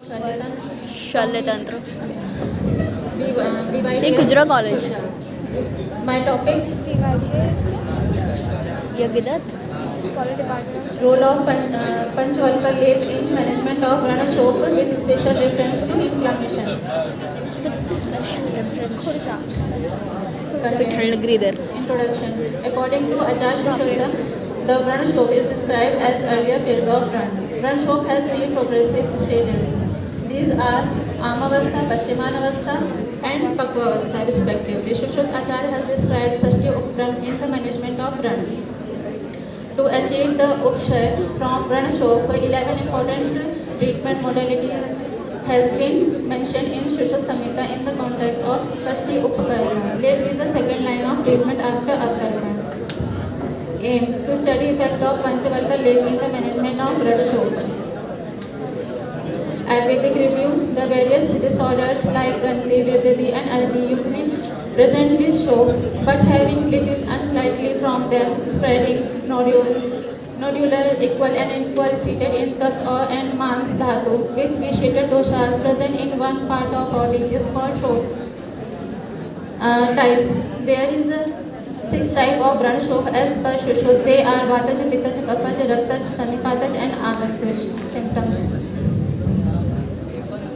शल्यतंत्र शल्यतंत्र BYD हे गुजरा college My topic योगीदत्त role of Panchvalkar leaf in management of Ranashop with special reference to inflammation. With special reference Contains Giridhar Introduction. According to Acharya Shushruta, the Ranashop is described as earlier phase of Ran. Ranashop has three progressive stages. These are Amavastha, Pachimanavastha and Pakvavastha respectively. Shushruta Acharya has described Sashti Upran in the management of Ran. To achieve the upshay from Ranashop, 11 important treatment modalities has been mentioned in Shushruta Samhita in the context of Sashti Upakarma. Lep is the second line of treatment after Akarman. Aim to study effect of Panchavalkar Lep in the management of Ranashop. Ayurvedic review. The various disorders like Granthi, Vriddhi and Algae usually present with show but having little unlikely from them spreading nodular equal and equal seated in Tattva and Mans Dhatu with vitiated doshas present in one part of body is called show. Types. There is a 6 type of Ranashop as per Shushruta. They are Vataja, Pittaja, Kaphaja, Raktaja, Sanipataja and Agantush. Symptoms.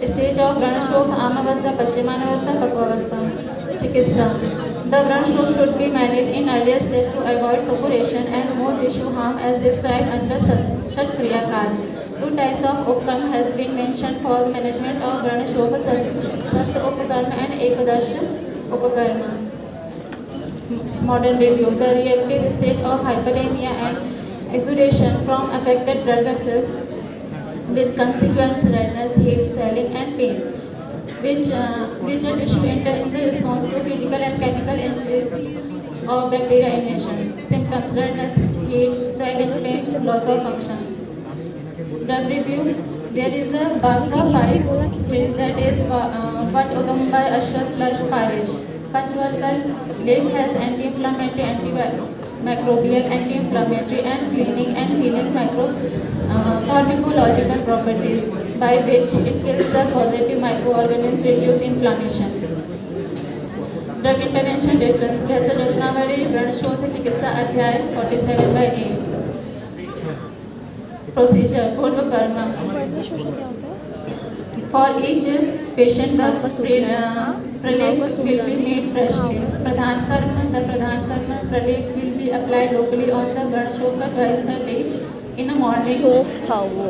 Stage of Ranashop: Amavastha, Pachimanavastha, Pakvavastha. Chikitsa. The Ranashop should be managed in earlier stage to avoid suppuration and more tissue harm as described under Shatkriya Kal. Two types of Upkarma has been mentioned for management of Ranashop: Sapt Upakarma and Ekadash Upakarma. Modern review. The reactive stage of hyperemia and exudation from affected blood vessels with consequent redness, heat, swelling and pain, which a tissue enter in the response to physical and chemical injuries or bacteria invasion. Symptoms: redness, heat, swelling, pain, loss of function. Drug review. There is a Bagha 5 trees that is Vat Udamba, Ashwat plus Parish. Panchvalkar Lep has anti-inflammatory, antimicrobial, anti-inflammatory and cleaning and healing pharmacological properties by which it kills the causative microorganisms, reduce inflammation. Drug intervention reference Bhasal Ratnavali Ranashop Chikitsa Adhyay 47/8. Procedure Purva Karma. For each patient the pralep will be made freshly. Pradhan Karma. The Pradhan Karma pralep will be applied locally on the Ranashop twice a day. In the morning, सोफ था वो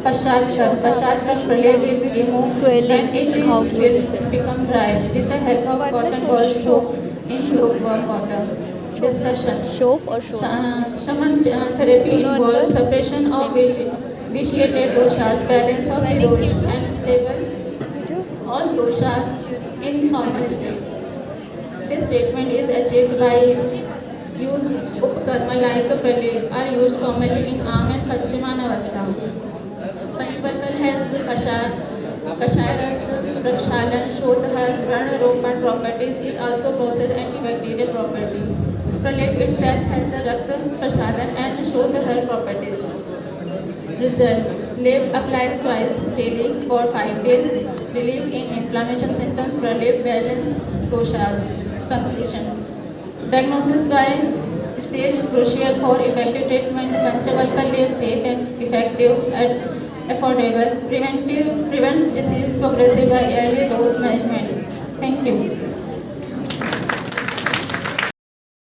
पश्चात कर्म प्रलेप will be removed Swelling and it will become dry with the help of cotton ball soaked in lukewarm water. Discussion. शोफ और शोफ Shaman therapy involves suppression of vitiated doshas, balance of the dosh and stable all doshas in normal state. This treatment is achieved by use Upakarma like pralep are used commonly in Am and Pachimanavastha. Panchvalkar has Kashayaras, Prakshalan, Shodhar, Pranaropan properties. It also possesses antibacterial property. Pralep itself has a Rakta Prasadan and Shodhar properties. Result. Lep applies twice daily for 5 days. Relief in inflammation symptoms. Pralep balance doshas. Conclusion. Diagnosis by stage crucial for effective treatment. Panchavalkar Lep safe and effective and affordable. Prevents disease progressive by early dose management. Thank you.